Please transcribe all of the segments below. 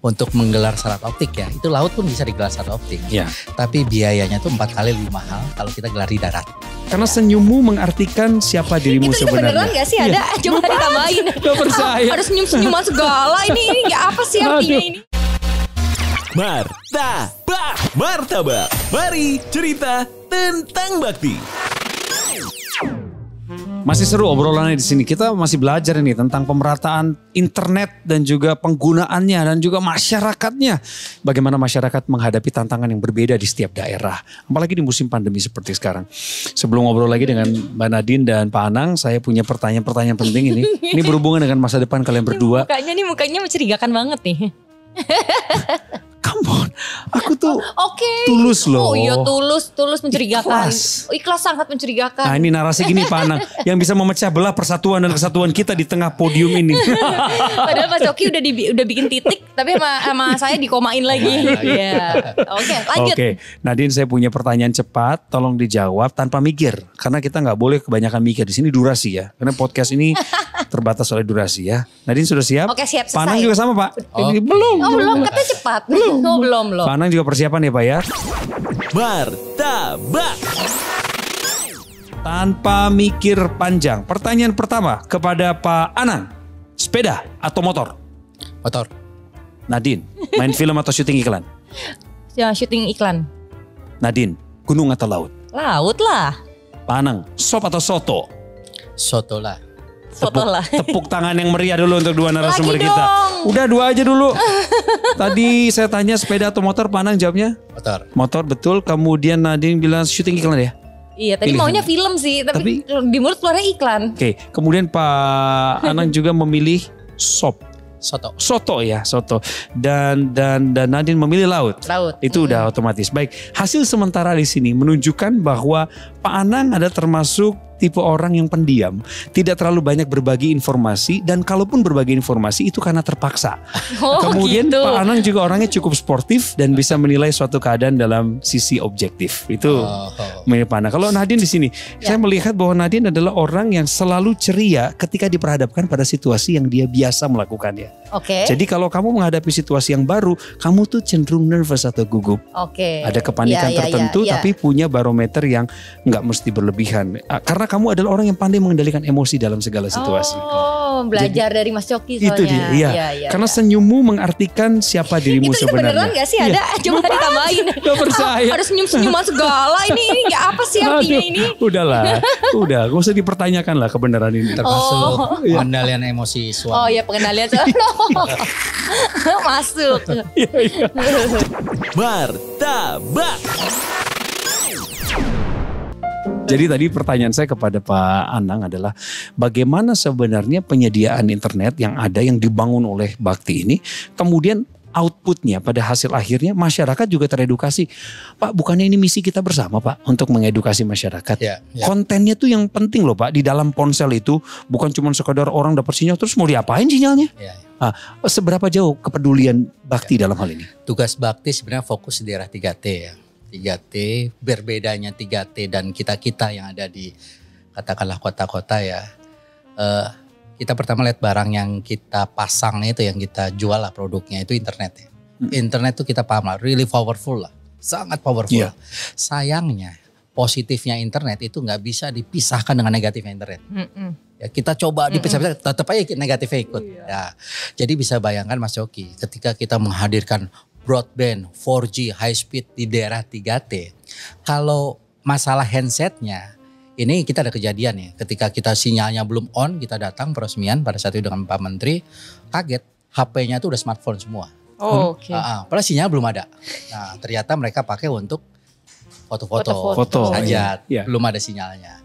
untuk menggelar serat optik ya. Itu laut pun bisa digelar serat optik. Ya. Tapi biayanya tuh 4 kali lebih mahal kalau kita gelar di darat. Karena senyummu mengartikan siapa dirimu Itu sebenarnya. beneran gak sih ada? Coba ditambahin. Gak percaya. Harus senyum-senyuman segala. Ini apa sih artinya ini? Martabak. Mari cerita tentang bakti. Masih seru obrolannya di sini. Kita masih belajar ini tentang pemerataan internet dan juga penggunaannya dan juga masyarakatnya. Bagaimana masyarakat menghadapi tantangan yang berbeda di setiap daerah. Apalagi di musim pandemi seperti sekarang. Sebelum ngobrol lagi dengan Mbak Nadine dan Pak Anang, saya punya pertanyaan-pertanyaan penting ini. Ini berhubungan dengan masa depan kalian berdua. Mukanya mencurigakan banget nih. Come on, aku tuh Oke. tulus loh. Oh iya tulus mencurigakan. Ikhlas. Ikhlas sangat mencurigakan. Nah ini narasi gini Pak Anang, yang bisa memecah belah persatuan dan kesatuan kita di tengah podium ini. Padahal Mas Oki udah bikin titik, tapi sama saya dikomain lagi. Iya. Oke, lanjut. Oke, Nadine saya punya pertanyaan cepat, tolong dijawab tanpa mikir. Karena kita nggak boleh kebanyakan mikir, di sini durasi ya. Karena podcast ini terbatas oleh durasi ya. Nadine sudah siap? Oke, siap, Pak Anang selesai. juga sama Pak? Belum. Oh belum, katanya cepat. Oh belum. Pak Anang juga persiapan ya Pak ya? Martabak. Tanpa mikir panjang. Pertanyaan pertama kepada Pak Anang. Sepeda atau motor? Motor. Nadine, main film atau syuting iklan? Ya, syuting iklan. Nadine, gunung atau laut? Laut lah. Pak Anang, sop atau soto? Soto lah. Foto lah. Tepuk tangan yang meriah dulu untuk dua narasumber Lagi kita. dong. Udah 2 aja dulu. Tadi saya tanya sepeda atau motor, Pak Anang jawabnya Motor. motor, betul. Kemudian Nadine bilang syuting iklan ya. Iya, tadi Pilihan. maunya film sih, tapi di mulut keluarnya iklan. Oke, kemudian Pak Anang juga memilih sop. Soto. Soto ya, soto. Dan Nadine memilih laut. Laut. Itu udah otomatis. Baik, hasil sementara di sini menunjukkan bahwa Pak Anang ada termasuk tipe orang yang pendiam, tidak terlalu banyak berbagi informasi, dan kalaupun berbagi informasi itu karena terpaksa. Oh, Kemudian gitu. Pak Anang juga orangnya cukup sportif dan bisa menilai suatu keadaan dalam sisi objektif. Itu menurut Pak Anang. Kalau Nadine di sini, saya melihat bahwa Nadine adalah orang yang selalu ceria ketika diperhadapkan pada situasi yang dia biasa melakukannya. Oke. Jadi kalau kamu menghadapi situasi yang baru, kamu tuh cenderung nervous atau gugup. Oke. Ada kepanikan tertentu, tapi punya barometer yang nggak mesti berlebihan. Karena kamu adalah orang yang pandai mengendalikan emosi dalam segala situasi. Oh, belajar dari Mas Coki soalnya. Itu dia, iya. Karena senyummu mengartikan siapa dirimu itu sebenarnya. beneran gak sih ada? Coba ditambahin. Gak percaya. Harus senyum-senyuman segala. Ini apa sih artinya ini? Udahlah, udah, gak usah dipertanyakan lah kebenaran ini. Termasuk pengendalian emosi suami. Oh ya, pengendalian. Masuk. Iya. Martabak. Jadi tadi pertanyaan saya kepada Pak Anang adalah bagaimana sebenarnya penyediaan internet yang ada yang dibangun oleh Bakti ini kemudian outputnya pada hasil akhirnya masyarakat juga teredukasi. Pak, bukannya ini misi kita bersama Pak untuk mengedukasi masyarakat. Ya. Kontennya tuh yang penting loh Pak, di dalam ponsel itu bukan cuma sekadar orang dapat sinyal terus mau diapain sinyalnya. Ya. Nah, seberapa jauh kepedulian Bakti dalam hal ini? Tugas Bakti sebenarnya fokus di daerah 3T ya. 3T, berbedanya 3T dan kita-kita yang ada di katakanlah kota-kota ya. Kita pertama lihat barang yang kita pasang itu, yang kita jual lah produknya itu internet ya. Internet itu kita paham lah, really powerful lah. Sangat powerful. Iya. Sayangnya positifnya internet itu nggak bisa dipisahkan dengan negatifnya internet. Ya, kita coba dipisah-pisah tetap aja negatifnya ikut. Ya, jadi bisa bayangkan Mas Coki ketika kita menghadirkan broadband 4G high speed di daerah 3T. Kalau masalah handsetnya, ini kita ada kejadian ya. Ketika kita sinyalnya belum on, kita datang peresmian pada saat itu dengan Pak Menteri, kaget HP-nya tuh udah smartphone semua. Oh, oke. Padahal sinyal belum ada. Nah, ternyata mereka pakai untuk foto-foto saja, belum ada sinyalnya.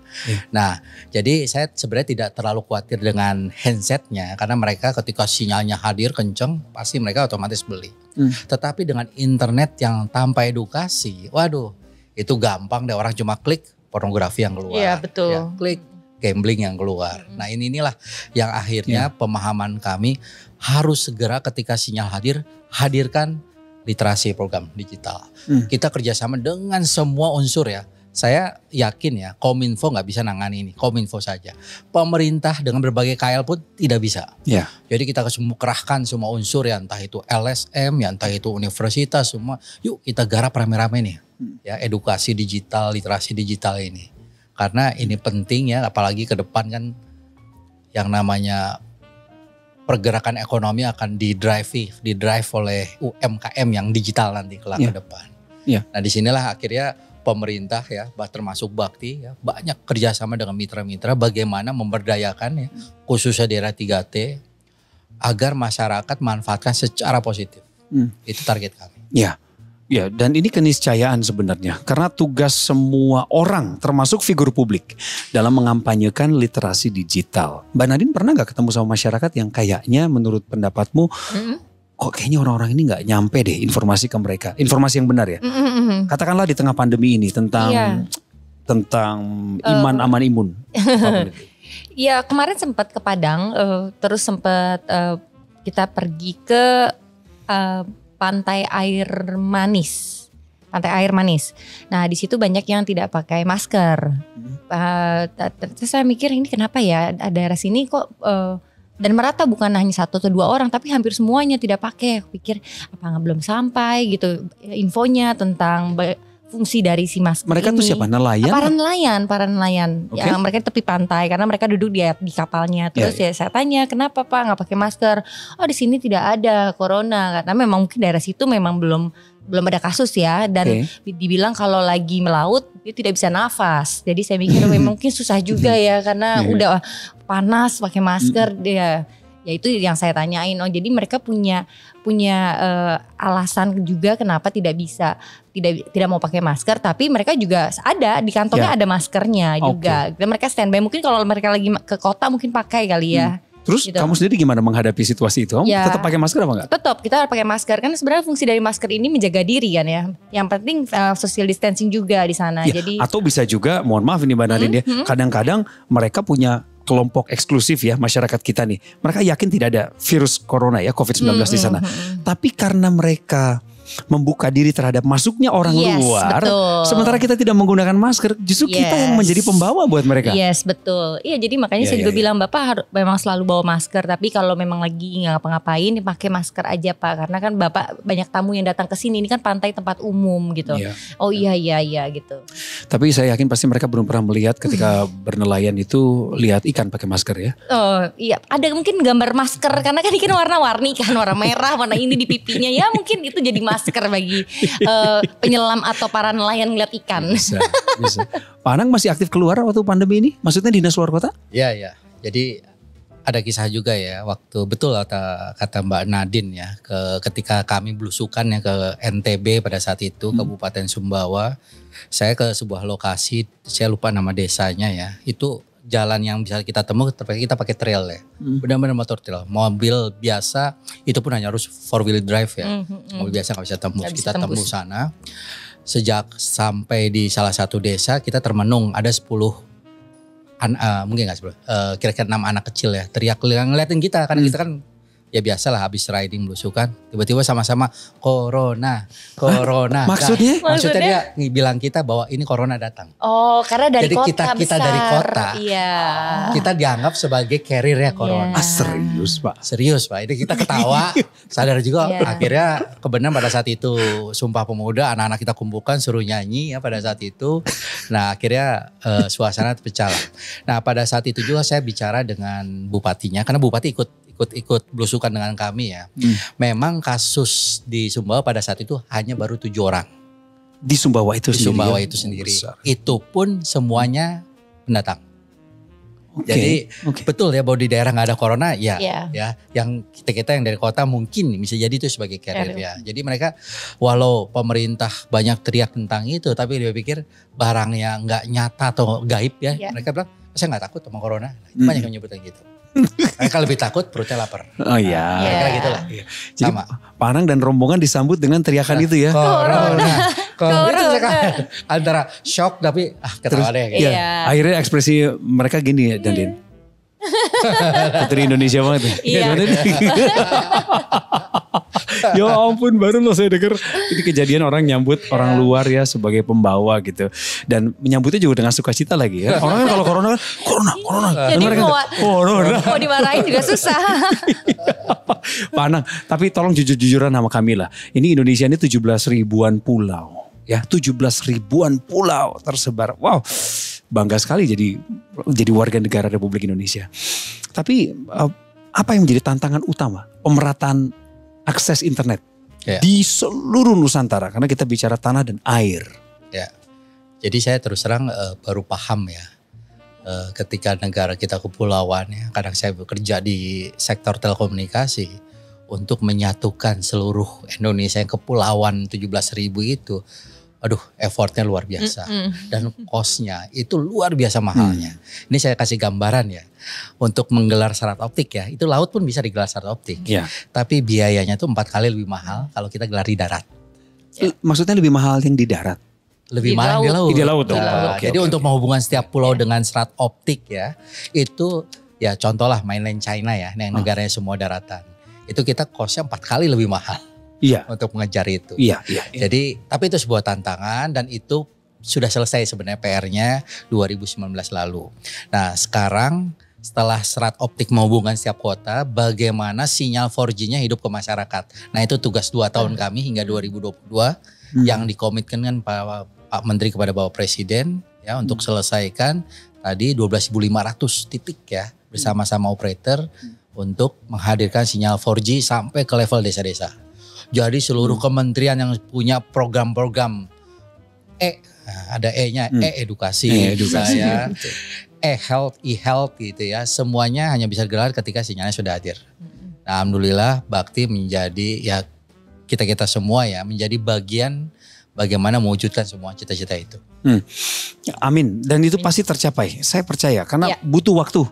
Nah, jadi saya sebenarnya tidak terlalu khawatir dengan handsetnya karena mereka ketika sinyalnya hadir kenceng pasti mereka otomatis beli. Tetapi dengan internet yang tanpa edukasi, waduh, itu gampang deh, orang cuma klik pornografi yang keluar. Iya, betul. Ya, klik gambling yang keluar. Nah, inilah yang akhirnya pemahaman kami harus segera ketika sinyal hadir, hadirkan literasi program digital. Kita kerjasama dengan semua unsur ya. Saya yakin ya Kominfo nggak bisa nangani ini, Kominfo saja. Pemerintah dengan berbagai KL pun tidak bisa. Ya. Jadi kita kerahkan semua unsur ya, entah itu LSM, ya entah itu universitas semua. Yuk kita garap rame-rame nih, ya edukasi digital, literasi digital ini. Karena ini penting ya, apalagi ke depan kan yang namanya pergerakan ekonomi akan didrive oleh UMKM yang digital nanti kelak ke depan. Ya. Nah disinilah akhirnya pemerintah ya, termasuk Bakti ya, banyak kerjasama dengan mitra-mitra bagaimana memberdayakan ya, khususnya daerah 3T agar masyarakat manfaatkan secara positif. Itu target kami. Ya, dan ini keniscayaan sebenarnya karena tugas semua orang termasuk figur publik dalam mengampanyekan literasi digital. Mbak Nadine pernah nggak ketemu sama masyarakat yang kayaknya menurut pendapatmu kok kayaknya orang-orang ini nggak nyampe deh informasi ke mereka, informasi yang benar ya. Katakanlah di tengah pandemi ini tentang iman aman imun. Ya kemarin sempat ke Padang, terus sempat kita pergi ke pantai air manis. Nah di situ banyak yang tidak pakai masker. Terus saya mikir ini kenapa ya daerah sini kok dan merata bukan hanya 1 atau 2 orang tapi hampir semuanya tidak pakai. Aku pikir apa belum sampai gitu infonya tentang fungsi dari si masker mereka ini. Tuh siapa? Nelayan? Para nelayan. Okay. Yang mereka di tepi pantai karena mereka duduk di kapalnya. Terus ya saya tanya kenapa Pak nggak pakai masker? Oh di sini tidak ada corona karena memang mungkin daerah situ memang belum ada kasus ya dan dibilang kalau lagi melaut dia tidak bisa nafas. Jadi saya mikir memang mungkin susah juga ya karena udah panas pakai masker dia. Ya itu yang saya tanyain. Oh jadi mereka punya alasan juga kenapa tidak mau pakai masker tapi mereka juga ada di kantongnya ada maskernya juga. Dan mereka standby mungkin kalau mereka lagi ke kota mungkin pakai kali ya. Terus gitu. Kamu sendiri gimana menghadapi situasi itu? Kamu tetap pakai masker apa enggak? Tetap kita pakai masker kan sebenarnya fungsi dari masker ini menjaga diri kan ya. Yang penting social distancing juga di sana. Ya, jadi atau bisa juga mohon maaf ini Mbak Nadine ya. Kadang-kadang mereka punya kelompok eksklusif ya masyarakat kita nih. Mereka yakin tidak ada virus corona ya COVID-19 di sana. Tapi karena mereka membuka diri terhadap masuknya orang luar. Betul. Sementara kita tidak menggunakan masker, justru kita yang menjadi pembawa buat mereka. Yes, betul. Iya, jadi makanya saya juga bilang Bapak harus memang selalu bawa masker. Tapi kalau memang lagi nggak ngapa-ngapain, pakai masker aja Pak. Karena kan Bapak banyak tamu yang datang ke sini. Ini kan pantai tempat umum gitu. Oh iya gitu. Tapi saya yakin pasti mereka belum pernah melihat ketika bernelayan itu lihat ikan pakai masker ya. Oh iya, ada mungkin gambar masker karena kan ikan warna-warni kan, warna merah, warna ini di pipinya ya mungkin itu jadi masker bagi penyelam atau para nelayan ngeliat ikan. Bisa. Pak Anang masih aktif keluar waktu pandemi ini? Maksudnya dinas luar kota? Iya. Jadi ada kisah juga ya waktu betul kata Mbak Nadine ya ketika kami belusukan ya ke NTB pada saat itu Kabupaten Sumbawa. Saya ke sebuah lokasi, saya lupa nama desanya ya. Itu jalan yang bisa kita temui, kita pakai trail ya. Benar-benar motor trail. Mobil biasa itu pun hanya harus 4-wheel drive ya. Mobil biasa gak bisa tembus. Kita tembus sana. Sejak sampai di salah satu desa kita termenung ada 10 mungkin gak 10 kira-kira 6 anak kecil ya. Teriak ngeliatin kita karena kita kan ya biasalah habis riding belusukan tiba-tiba sama-sama corona. Maksudnya? Maksudnya dia bilang kita bahwa ini corona datang. Oh, karena dari jadi kota kita dari kota. Iya. Kita dianggap sebagai carrier ya corona. Serius Pak? Serius Pak. Ini kita ketawa, sadar juga akhirnya kebenaran pada saat itu Sumpah Pemuda anak-anak kita kumpulkan suruh nyanyi ya pada saat itu. Nah, akhirnya suasana pecah lah. Nah, pada saat itu juga saya bicara dengan bupatinya karena bupati ikut belusukan dengan kami ya. Memang kasus di Sumbawa pada saat itu hanya baru 7 orang. Di Sumbawa itu sendiri? Di Sumbawa itu sendiri. Itu pun semuanya pendatang. Jadi betul ya bahwa di daerah gak ada corona ya. Yang kita yang dari kota mungkin bisa jadi itu sebagai carrier ya. Jadi mereka walau pemerintah banyak teriak tentang itu tapi dia pikir barangnya gak nyata atau gaib ya. Mereka bilang saya gak takut sama corona. Banyak yang nyebutnya gitu. Mereka lebih takut perutnya lapar. Oh iya. Kira gitu lah. Jadi sama. Pak Anang dan rombongan disambut dengan teriakan itu ya. Corona. Itu antara shock tapi ketawa deh. Akhirnya ekspresi mereka gini ya Dandin. Putri Indonesia banget ya. Ya ampun, baru loh saya dengar ini kejadian orang nyambut orang luar ya sebagai pembawa gitu. Dan menyambutnya juga dengan sukacita lagi ya. Orang kan kalau corona kan corona. Jadi Corona. mau dimarahin juga susah. Pak Anang, tapi tolong jujur-jujuran sama kami lah. Ini Indonesia ini 17 ribuan pulau. Ya 17 ribuan pulau tersebar. Wow, bangga sekali jadi warga negara Republik Indonesia. Tapi apa yang menjadi tantangan utama pemerataan akses internet di seluruh Nusantara? Karena kita bicara tanah dan air. Ya, jadi saya terus terang baru paham ya. Ketika negara kita kepulauan ya, kadang saya bekerja di sektor telekomunikasi untuk menyatukan seluruh Indonesia yang kepulauan 17.000 itu. Aduh, effortnya luar biasa dan cost-nya itu luar biasa mahalnya. Ini saya kasih gambaran ya, untuk menggelar serat optik ya, itu laut pun bisa digelar serat optik. Tapi biayanya tuh 4 kali lebih mahal kalau kita gelar di darat. Maksudnya lebih mahal yang di darat? Lebih mahal di laut. Di laut. Jadi untuk menghubungkan setiap pulau dengan serat optik ya, itu ya contoh lah mainland China ya, yang negaranya semua daratan. Itu kita cost-nya 4 kali lebih mahal. Untuk mengejar itu. Jadi tapi itu sebuah tantangan dan itu sudah selesai sebenarnya PR-nya 2019 lalu. Nah sekarang setelah serat optik menghubungkan setiap kota, bagaimana sinyal 4G-nya hidup ke masyarakat. Nah itu tugas 2 tahun kami hingga 2022 yang dikomitkan kan Pak Menteri kepada Bapak Presiden ya untuk selesaikan tadi 12.500 titik ya bersama-sama operator untuk menghadirkan sinyal 4G sampai ke level desa-desa. Jadi seluruh kementerian yang punya program-program ada E-nya, edukasi ya, health, e-health gitu ya. Semuanya hanya bisa digelar ketika sinyalnya sudah hadir. Nah, alhamdulillah Bakti menjadi ya kita semua ya menjadi bagian bagaimana mewujudkan semua cita-cita itu. Amin. Dan itu pasti tercapai. Saya percaya karena butuh waktu.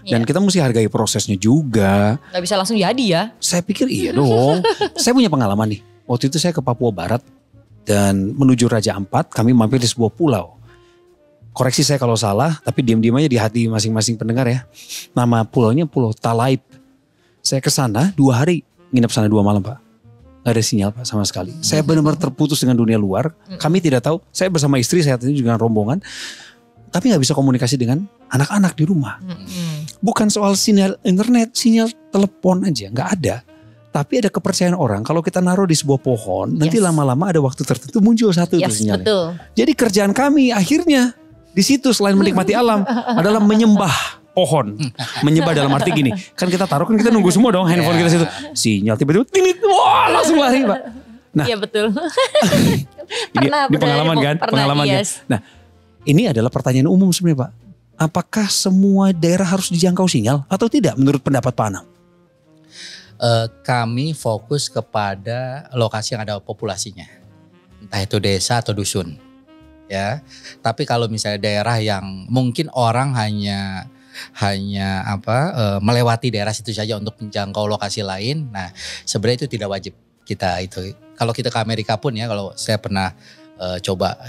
Dan kita mesti hargai prosesnya juga. Gak bisa langsung jadi ya. Saya pikir iya dong. Saya punya pengalaman nih. Waktu itu saya ke Papua Barat dan menuju Raja Ampat. Kami mampir di sebuah pulau. Koreksi saya kalau salah, tapi diam-diam aja di hati masing-masing pendengar ya. Nama pulaunya Pulau Talaib. Saya ke sana 2 hari, nginep sana 2 malam Pak. Gak ada sinyal Pak sama sekali. Saya benar-benar terputus dengan dunia luar. Kami tidak tahu, saya bersama istri saya tadi juga rombongan. Tapi gak bisa komunikasi dengan anak-anak di rumah. Bukan soal sinyal internet, sinyal telepon aja, gak ada. Tapi ada kepercayaan orang kalau kita naruh di sebuah pohon, nanti lama-lama ada waktu tertentu muncul satu sinyalnya. Betul. Jadi kerjaan kami akhirnya di situ selain menikmati alam adalah menyembah pohon. Menyembah dalam arti gini, kan kita taruh kan kita nunggu semua dong handphone kita situ. Sinyal tiba-tiba tinit, wah langsung lari Pak. Nah, iya betul. Ini pengalaman kan? Pengalaman kan? Nah, ini adalah pertanyaan umum sebenarnya Pak. Apakah semua daerah harus dijangkau sinyal atau tidak menurut pendapat Pak Anang? Kami fokus kepada lokasi yang ada populasinya. Entah itu desa atau dusun. Ya. Tapi kalau misalnya daerah yang mungkin orang hanya melewati daerah situ saja untuk menjangkau lokasi lain. Nah, sebenarnya itu tidak wajib kita itu. Kalau kita ke Amerika pun ya, kalau saya pernah coba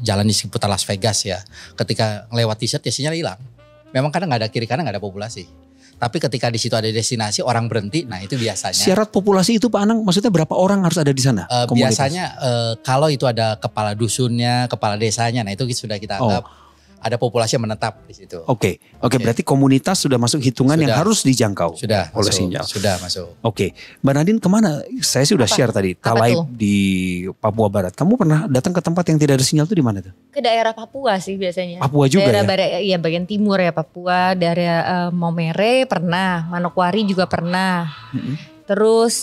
jalan di seputar Las Vegas ya, ketika lewat t-shirt ya sinyal hilang. Memang kadang nggak ada kiri kanan, nggak ada populasi. Tapi ketika di situ ada destinasi orang berhenti, nah itu biasanya. Syarat populasi itu Pak Anang, maksudnya berapa orang harus ada di sana? Biasanya kalau itu ada kepala dusunnya, kepala desanya, nah itu sudah kita anggap ada populasi yang menetap di situ. Oke, berarti komunitas sudah masuk hitungan yang harus dijangkau oleh sinyal. Sudah masuk. Oke, Mbak Nadine kemana? Saya sudah share tadi, Talaib di Papua Barat. Kamu pernah datang ke tempat yang tidak ada sinyal itu di mana tuh? Ke daerah Papua sih biasanya. Papua juga daerah ya? Bagian timur ya Papua, daerah Momere pernah, Manokwari juga pernah. Terus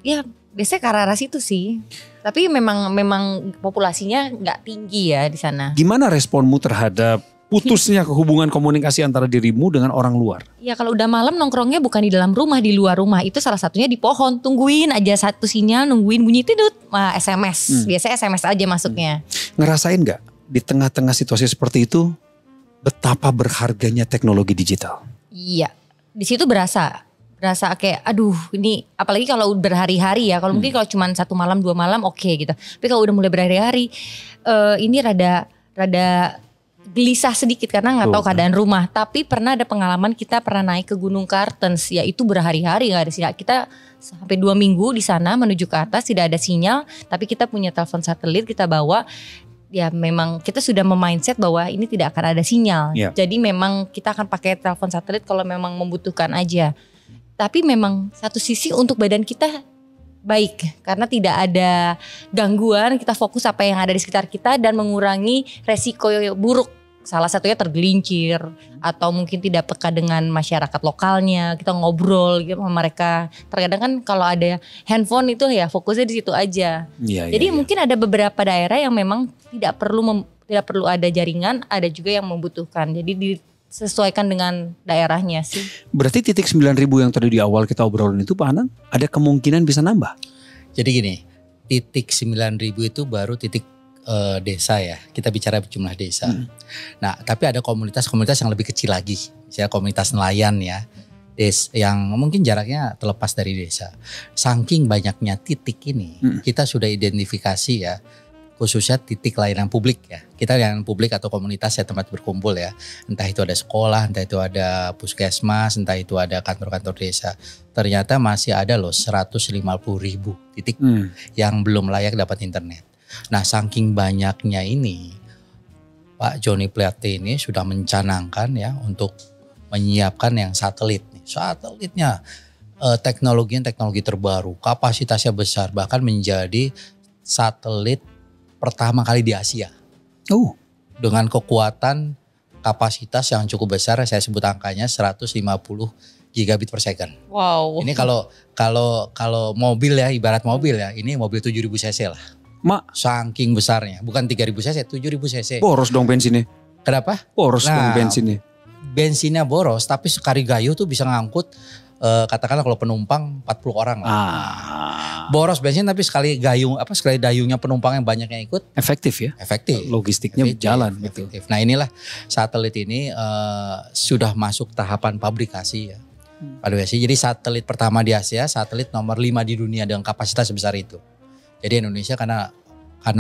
ya biasanya ke arah situ sih. Tapi memang populasinya nggak tinggi ya di sana. Gimana responmu terhadap putusnya hubungan komunikasi antara dirimu dengan orang luar? Ya kalau udah malam nongkrongnya bukan di dalam rumah, di luar rumah. Itu salah satunya di pohon. Tungguin aja satu sinyal, nungguin bunyi tidut. SMS. Biasanya SMS aja masuknya. Ngerasain nggak di tengah-tengah situasi seperti itu betapa berharganya teknologi digital? Iya, di situ berasa kayak aduh ini apalagi kalau berhari-hari ya. Kalau mungkin kalau cuma 1 malam 2 malam oke gitu. Tapi kalau udah mulai berhari-hari ini rada gelisah sedikit karena nggak tahu keadaan rumah. Tapi pernah ada pengalaman kita pernah naik ke Gunung Kartens, ya itu berhari-hari nggak ada sinyal. Kita sampai 2 minggu di sana menuju ke atas tidak ada sinyal. Tapi kita punya telepon satelit kita bawa. Ya memang kita sudah memindset bahwa ini tidak akan ada sinyal. Jadi memang kita akan pakai telepon satelit kalau memang membutuhkan aja. Tapi memang satu sisi untuk badan kita baik karena tidak ada gangguan, kita fokus apa yang ada di sekitar kita dan mengurangi resiko buruk. Salah satunya tergelincir atau mungkin tidak peka dengan masyarakat lokalnya. Kita ngobrol gitu sama mereka. Terkadang kan kalau ada handphone itu ya fokusnya di situ aja. Jadi mungkin ada beberapa daerah yang memang tidak perlu ada jaringan, ada juga yang membutuhkan. Jadi disesuaikan dengan daerahnya sih. Berarti titik 9.000 yang tadi di awal kita obrolin itu Pak Anang, ada kemungkinan bisa nambah? Jadi gini, titik 9.000 itu baru titik desa ya, kita bicara jumlah desa. Nah tapi ada komunitas-komunitas yang lebih kecil lagi, misalnya komunitas nelayan ya, yang mungkin jaraknya terlepas dari desa. Saking banyaknya titik ini, kita sudah identifikasi ya, khususnya titik layanan publik ya. Kita layanan publik atau komunitas ya tempat berkumpul ya, entah itu ada sekolah, entah itu ada puskesmas, entah itu ada kantor-kantor desa. Ternyata masih ada loh 150.000 titik yang belum layak dapat internet. Nah saking banyaknya ini Pak Joni Plate ini sudah mencanangkan ya untuk menyiapkan yang satelit. Satelitnya teknologi terbaru, kapasitasnya besar, bahkan menjadi satelit pertama kali di Asia. Dengan kekuatan kapasitas yang cukup besar, saya sebut angkanya 150 gigabit per second. Wow. Ini kalau mobil ya, ibarat mobil ya, ini mobil 7.000 cc lah. Saking besarnya, bukan 3.000 cc, 7.000 cc. Boros dong bensinnya. Kenapa? Boros dong bensinnya. Bensinnya boros, tapi sekali gayuh tuh bisa ngangkut katakanlah kalau penumpang 40 orang lah. Boros bensin tapi sekali dayungnya penumpang yang banyak yang ikut. Efektif ya? Efektif. Logistiknya jalan. Efektif. Nah inilah satelit ini sudah masuk tahapan pabrikasi ya. Jadi satelit pertama di Asia, satelit nomor 5 di dunia dengan kapasitas sebesar itu. Jadi Indonesia karena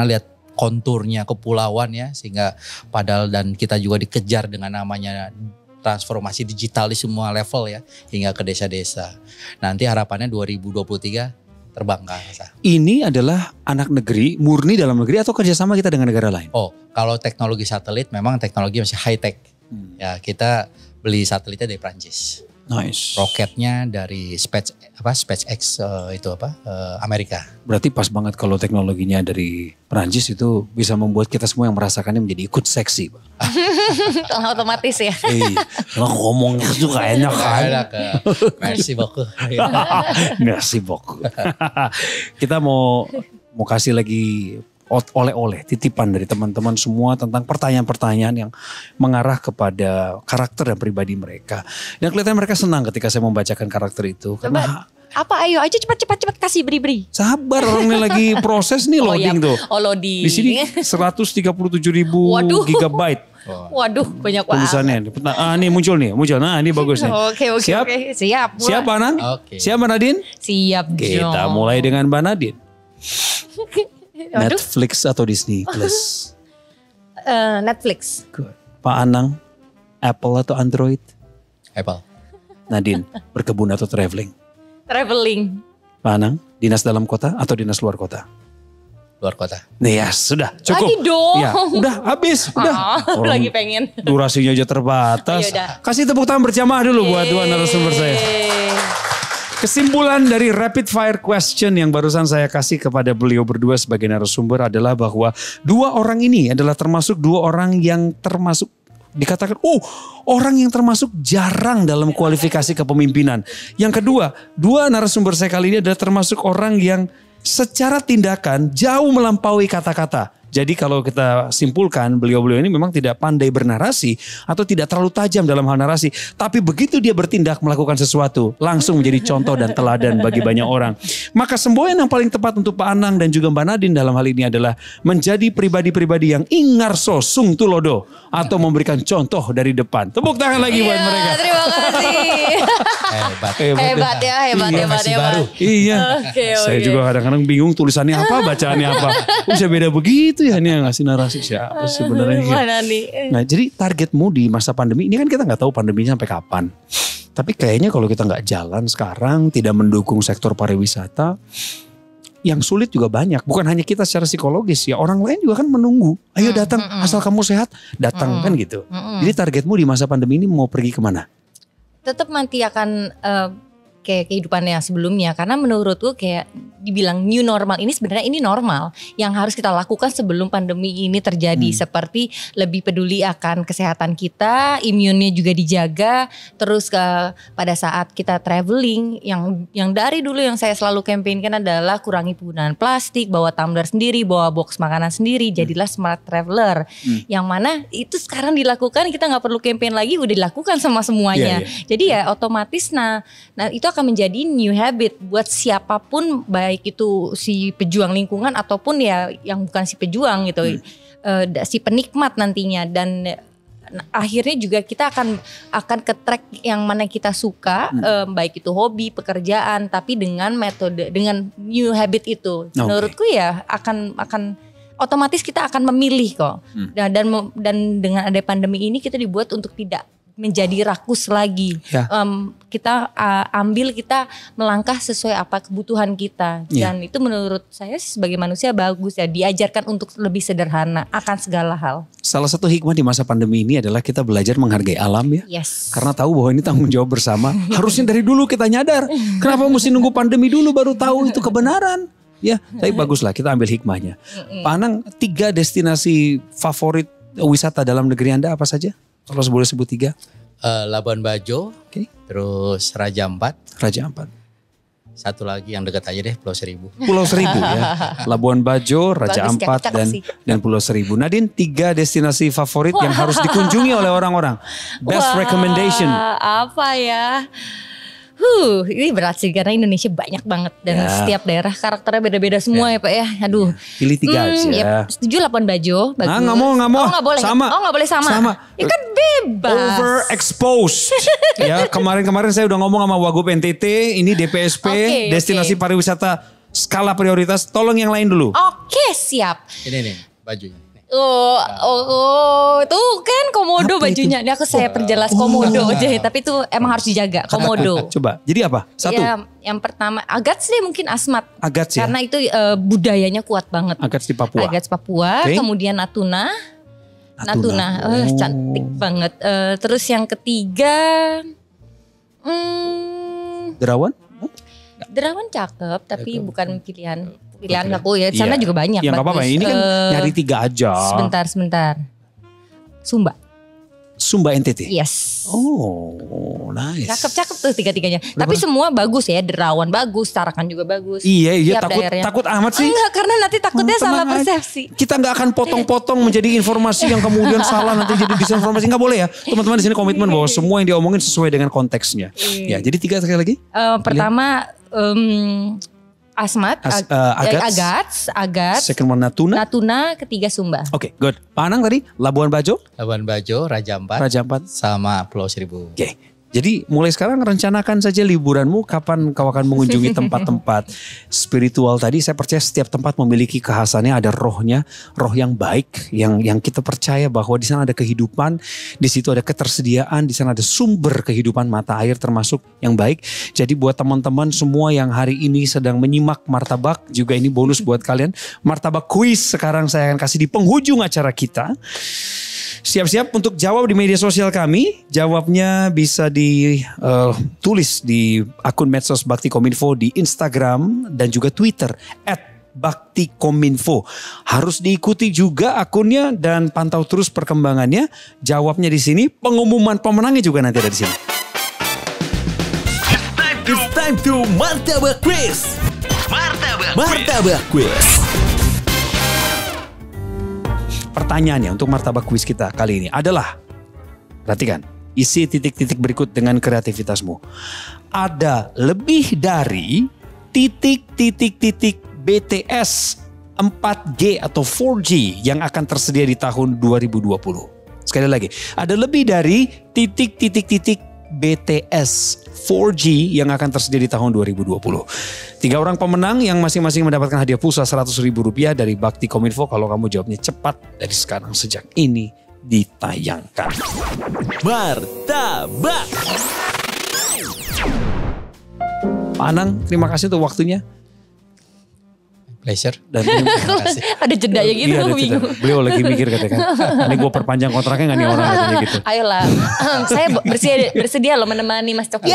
lihat konturnya kepulauan ya, sehingga padahal dan kita juga dikejar dengan namanya transformasi digital di semua level ya, hingga ke desa-desa. Nanti harapannya 2023 terbang ke angkasa. Ini adalah anak negeri, murni dalam negeri atau kerjasama kita dengan negara lain? Kalau teknologi satelit memang teknologi masih high tech. Ya kita beli satelitnya dari Prancis. Nice. Roketnya dari SpaceX Amerika. Berarti pas banget kalau teknologinya dari Perancis itu bisa membuat kita semua yang merasakannya menjadi ikut seksi, Pak. Otomatis ya. Ngomongnya juga enak kan. Merci beaucoup. Merci beaucoup. Kita mau kasih lagi oleh-oleh titipan dari teman-teman semua tentang pertanyaan-pertanyaan yang mengarah kepada karakter dan pribadi mereka. Dan kelihatan mereka senang ketika saya membacakan karakter itu. Coba, ayo cepat kasih beri. Sabar, orang ini lagi proses nih loading tuh. Loading. Di sini 137.000 gigabyte. Waduh, banyak banget. Tulisannya. Nih muncul. Nah, ini bagus nih. Oke. Siap. Siap, Anang? Siap, Mbak Nadine? Siap, Kita mulai dengan Mbak Nadine. Netflix atau Disney Plus? Netflix. Good. Pak Anang, Apple atau Android? Apple. Nadine, berkebun atau traveling? Traveling. Pak Anang, dinas dalam kota atau dinas luar kota? Luar kota. Nih ya, sudah cukup. Lagi dong. Ya, udah habis, udah. Lagi pengen. Durasinya aja terbatas. Kasih tepuk tangan berjamaah dulu buat dua narasumber saya. Kesimpulan dari rapid fire question yang barusan saya kasih kepada beliau berdua sebagai narasumber adalah bahwa dua orang ini adalah termasuk dua orang yang termasuk dikatakan orang yang termasuk jarang dalam kualifikasi kepemimpinan. Yang kedua, dua narasumber saya kali ini adalah termasuk orang yang secara tindakan jauh melampaui kata-kata. Jadi kalau kita simpulkan beliau-beliau ini memang tidak pandai bernarasi atau tidak terlalu tajam dalam hal narasi. Tapi begitu dia bertindak melakukan sesuatu langsung menjadi contoh dan teladan bagi banyak orang. Maka semboyan yang paling tepat untuk Pak Anang dan juga Mbak Nadine dalam hal ini adalah menjadi pribadi-pribadi yang ingarso sung tulodo atau memberikan contoh dari depan. Tepuk tangan lagi buat mereka. Terima kasih. Hebat ya. Baru. Iya. Saya juga kadang-kadang bingung tulisannya apa, bacaannya apa. Bisa beda begitu dia nih yang ngasih narasi siapa sebenarnya. Mana nih? Nah jadi targetmu di masa pandemi ini kan kita nggak tahu pandeminya sampai kapan. Tapi kayaknya kalau kita nggak jalan sekarang, tidak mendukung sektor pariwisata, yang sulit juga banyak. Bukan hanya kita secara psikologis ya, orang lain juga kan menunggu. Ayo datang, asal kamu sehat, datang kan gitu. Jadi targetmu di masa pandemi ini mau pergi kemana? Tetap nanti akan kayak kehidupan yang sebelumnya, karena menurutku kayak dibilang new normal ini sebenarnya ini normal yang harus kita lakukan sebelum pandemi ini terjadi, seperti lebih peduli akan kesehatan kita, imunnya juga dijaga, terus pada saat kita traveling yang dari dulu yang saya selalu kampanyekan adalah kurangi penggunaan plastik, bawa tumbler sendiri, bawa box makanan sendiri, jadilah smart traveler. Yang mana itu sekarang dilakukan, kita nggak perlu campaign lagi, udah dilakukan sama semuanya. Jadi ya otomatis nah itu akan menjadi new habit buat siapapun, baik itu si pejuang lingkungan ataupun ya yang bukan si pejuang gitu, si penikmat nantinya. Dan akhirnya juga kita akan ke track yang mana kita suka, baik itu hobi, pekerjaan, tapi dengan metode, dengan new habit itu. Menurutku ya akan otomatis kita akan memilih kok. Dan dengan ada pandemi ini kita dibuat untuk tidak menjadi rakus lagi. Kita kita melangkah sesuai apa kebutuhan kita. Dan itu menurut saya sebagai manusia bagus ya, diajarkan untuk lebih sederhana akan segala hal. Salah satu hikmah di masa pandemi ini adalah kita belajar menghargai alam ya. Karena tahu bahwa ini tanggung jawab bersama. Harusnya dari dulu kita nyadar. Kenapa mesti nunggu pandemi dulu baru tahu itu kebenaran? Ya, tapi baguslah kita ambil hikmahnya. Pak Anang, 3 destinasi favorit wisata dalam negeri Anda apa saja? Kalau boleh sebut 3. Labuan Bajo, terus Raja Ampat. Satu lagi yang dekat aja deh, Pulau Seribu. Pulau Seribu ya. Labuan Bajo, Raja Ampat dan Pulau Seribu. Nadine, 3 destinasi favorit yang harus dikunjungi oleh orang-orang. Best recommendation. Apa ya? Ini berat sih karena Indonesia banyak banget dan setiap daerah karakternya beda-beda semua ya Pak ya. Aduh. Pilih 3 aja. Setuju Labuan Bajo, bagus. Nggak mau. Oh nggak boleh. Sama. Oh nggak boleh sama. Ya kan bebas. Overexposed. Ya kemarin saya udah ngomong sama Wagub NTT, ini DPSP, destinasi pariwisata skala prioritas. Tolong yang lain dulu. Oke, siap. Ini nih bajunya. Tuh kan komodo bajunya. Ini saya perjelas komodo aja, tapi itu emang harus dijaga komodo. Coba, jadi apa? 1. Ya, yang pertama Agats deh, mungkin Asmat. Agats ya. Karena itu budayanya kuat banget. Agats di Papua. Kemudian Natuna. Cantik banget. Terus yang ketiga, Derawan cakep, tapi bukan pilihan aku ya. Sana juga banyak. Ya nggak apa-apa. Ini kan nyari 3 aja. Sebentar. Sumba NTT. Yes. Oh, nice. Cakep tuh 3-3-nya. Tapi semua bagus ya. Derawan bagus, Tarakan juga bagus. Iya. Takut amat sih. Enggak, karena nanti takutnya salah persepsi. Kita nggak akan potong-potong menjadi informasi yang kemudian salah nanti jadi disinformasi. Nggak boleh ya. Teman-teman di sini komitmen bahwa semua yang diomongin sesuai dengan konteksnya. Ya, jadi 3 sekali lagi. Pertama Asmat, Agats, second one Natuna, ketiga Sumba. Oke, good. Pak Anang tadi Labuan Bajo, Raja Ampat, sama Pulau Seribu. Oke. Jadi mulai sekarang rencanakan saja liburanmu kapan kau akan mengunjungi tempat-tempat spiritual tadi. Saya percaya setiap tempat memiliki kekhasannya, ada rohnya, roh yang baik, yang kita percaya bahwa di sana ada kehidupan, di situ ada ketersediaan, di sana ada sumber kehidupan mata air termasuk yang baik. Jadi buat teman-teman semua yang hari ini sedang menyimak Martabak, juga ini bonus buat kalian. Martabak quiz sekarang saya akan kasih di penghujung acara kita. Siap-siap untuk jawab di media sosial kami. Jawabnya bisa ditulis di akun medsos Bakti Kominfo di Instagram dan juga Twitter @BaktiKominfo. Harus diikuti juga akunnya dan pantau terus perkembangannya. Jawabnya di sini, pengumuman pemenangnya juga nanti ada di sini. It's time to Martabak Quiz. Martabak Quiz. Pertanyaannya untuk Martabak Quiz kita kali ini adalah, perhatikan, isi titik-titik berikut dengan kreativitasmu. Ada lebih dari titik-titik-titik BTS 4G atau 4G yang akan tersedia di tahun 2020. Sekali lagi, ada lebih dari titik-titik-titik BTS 4G yang akan tersedia di tahun 2020. 3 orang pemenang yang masing-masing mendapatkan hadiah pulsa Rp100.000 dari Bakti Kominfo kalau kamu jawabnya cepat dari sekarang sejak ini ditayangkan. Martabak. Pak Anang, terima kasih untuk waktunya. Pleasure. Dan terima kasih. Ada jedanya gitu, Iya, ada bingung. cerita. Beliau lagi mikir katanya kan. Ini gue perpanjang kontraknya gak nih orang katanya gitu. Ayolah, saya bersedia loh menemani Mas Coki.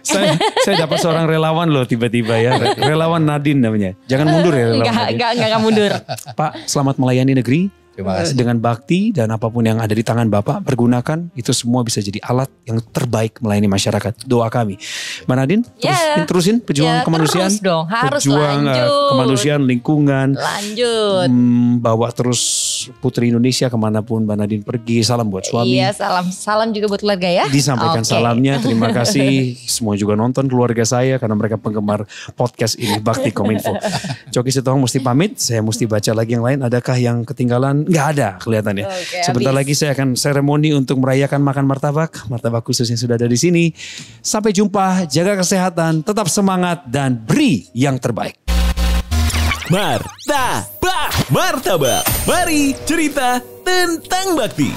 Saya dapat seorang relawan loh tiba-tiba ya. Relawan Nadine namanya. Jangan mundur ya relawan Nadine. Enggak mundur. Pak, selamat melayani negeri. Terima kasih. Dengan bakti dan apapun yang ada di tangan Bapak, pergunakan itu semua bisa jadi alat yang terbaik melayani masyarakat. Doa kami. Mbak Nadine, terusin pejuang kemanusiaan. Terus dong, harus pejuang lanjut. kemanusiaan, lingkungan. Lanjut. Bawa terus Putri Indonesia kemanapun Mbak Nadine pergi. Salam buat suami. Iya, salam juga buat keluarga ya. Disampaikan salamnya, terima kasih. Semua juga nonton keluarga saya karena mereka penggemar podcast ini, Bakti Kominfo. Coki Sitohang mesti pamit, saya mesti baca lagi yang lain. Adakah yang ketinggalan? Nggak ada kelihatannya. Sebentar lagi saya akan seremoni untuk merayakan makan martabak khusus yang sudah ada di sini. Sampai jumpa, jaga kesehatan, tetap semangat dan beri yang terbaik. Martabak. Mari cerita tentang bakti.